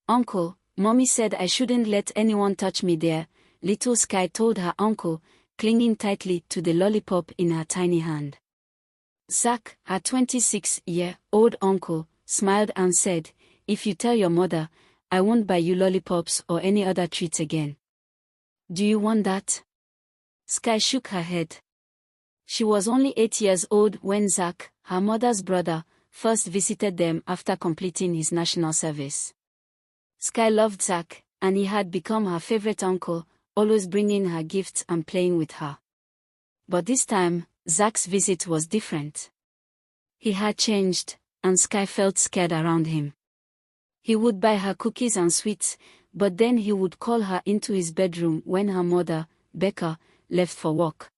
"Uncle, Mommy said I shouldn't let anyone touch me there," little Sky told her uncle, clinging tightly to the lollipop in her tiny hand. Zack, her 26-year-old uncle, smiled and said, "If you tell your mother, I won't buy you lollipops or any other treats again." "Do you want that?" Sky shook her head. She was only 8 years old when Zack, her mother's brother, first visited them after completing his national service. Sky loved Zack, and he had become her favorite uncle, always bringing her gifts and playing with her. But this time, Zack's visit was different. He had changed, and Sky felt scared around him. He would buy her cookies and sweets, but then he would call her into his bedroom when her mother, Becca, left for work.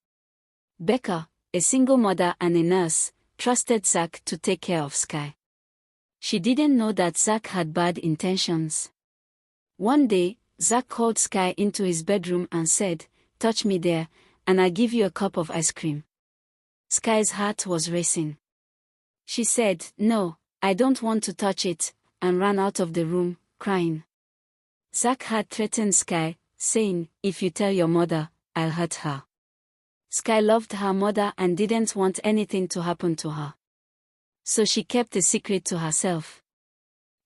Becca, a single mother and a nurse, trusted Zack to take care of Sky. She didn't know that Zack had bad intentions. One day, Zack called Sky into his bedroom and said, "Touch me there, and I'll give you a cup of ice cream." Sky's heart was racing. She said, "No, I don't want to touch it," and ran out of the room, crying. Zack had threatened Sky, saying, "If you tell your mother, I'll hurt her." Sky loved her mother and didn't want anything to happen to her. So she kept the secret to herself.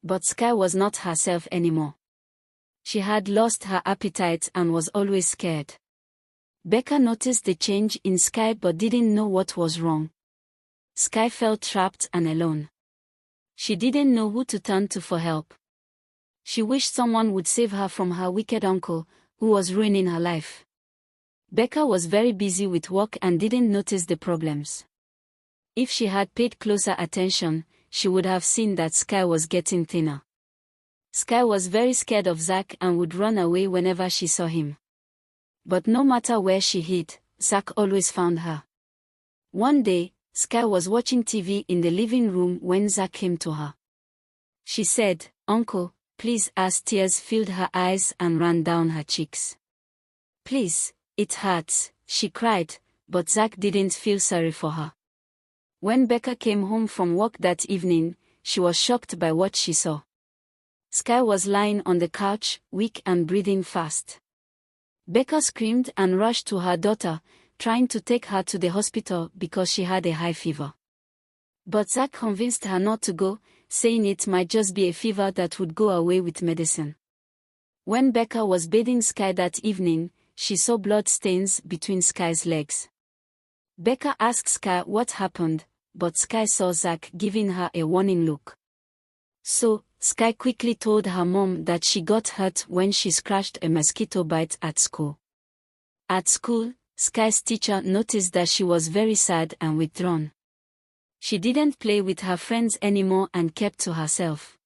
But Sky was not herself anymore. She had lost her appetite and was always scared. Becca noticed the change in Sky but didn't know what was wrong. Sky felt trapped and alone. She didn't know who to turn to for help. She wished someone would save her from her wicked uncle, who was ruining her life. Becca was very busy with work and didn't notice the problems. If she had paid closer attention, she would have seen that Sky was getting thinner. Sky was very scared of Zack and would run away whenever she saw him. But no matter where she hid, Zack always found her. One day, Sky was watching TV in the living room when Zack came to her. She said, "Uncle, please," as tears filled her eyes and ran down her cheeks. "Please, it hurts," she cried, but Zack didn't feel sorry for her. When Becca came home from work that evening, she was shocked by what she saw. Sky was lying on the couch, weak and breathing fast. Becca screamed and rushed to her daughter, trying to take her to the hospital because she had a high fever. But Zack convinced her not to go, saying it might just be a fever that would go away with medicine. When Becca was bathing Sky that evening, she saw blood stains between Sky's legs. Becca asked Sky what happened, but Sky saw Zack giving her a warning look. So, Sky quickly told her mom that she got hurt when she scratched a mosquito bite at school. At school, Sky's teacher noticed that she was very sad and withdrawn. She didn't play with her friends anymore and kept to herself.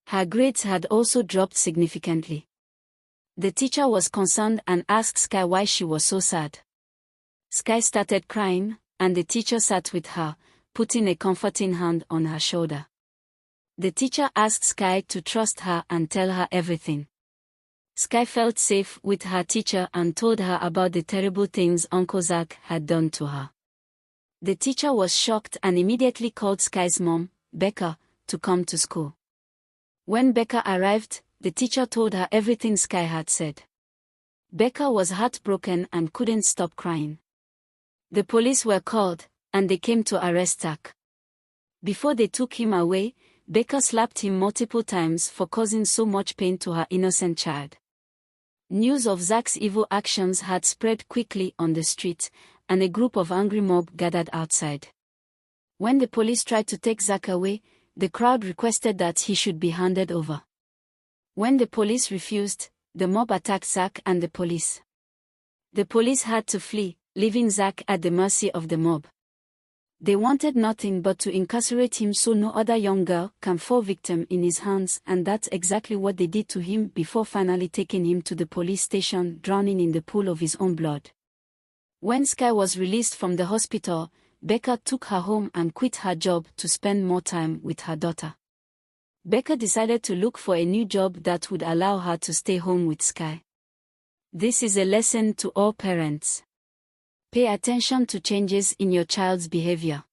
Her grades had also dropped significantly. The teacher was concerned and asked Sky why she was so sad. Sky started crying, and the teacher sat with her, putting a comforting hand on her shoulder. The teacher asked Sky to trust her and tell her everything. Sky felt safe with her teacher and told her about the terrible things Uncle Zack had done to her. The teacher was shocked and immediately called Sky's mom, Becca, to come to school. When Becca arrived, the teacher told her everything Sky had said. Becca was heartbroken and couldn't stop crying. The police were called, and they came to arrest Zack. Before they took him away, Becca slapped him multiple times for causing so much pain to her innocent child. News of Zack's evil actions had spread quickly on the street, and a group of angry mob gathered outside. When the police tried to take Zack away, the crowd requested that he should be handed over. When the police refused, the mob attacked Zack and the police. The police had to flee, leaving Zack at the mercy of the mob. They wanted nothing but to incarcerate him so no other young girl can fall victim in his hands, and that's exactly what they did to him before finally taking him to the police station, drowning in the pool of his own blood. When Sky was released from the hospital, Becca took her home and quit her job to spend more time with her daughter. Becca decided to look for a new job that would allow her to stay home with Sky. This is a lesson to all parents. Pay attention to changes in your child's behavior.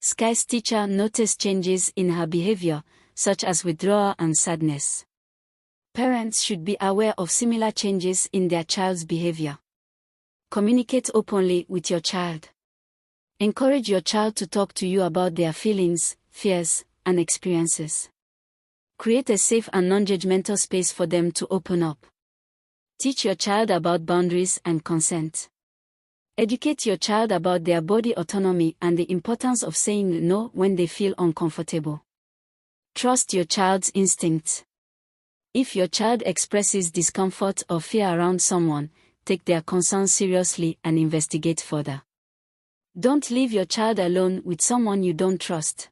Sky's teacher noticed changes in her behavior, such as withdrawal and sadness. Parents should be aware of similar changes in their child's behavior. Communicate openly with your child. Encourage your child to talk to you about their feelings, fears, and experiences. Create a safe and non-judgmental space for them to open up. Teach your child about boundaries and consent. Educate your child about their body autonomy and the importance of saying no when they feel uncomfortable. Trust your child's instincts. If your child expresses discomfort or fear around someone, take their concerns seriously and investigate further. Don't leave your child alone with someone you don't trust.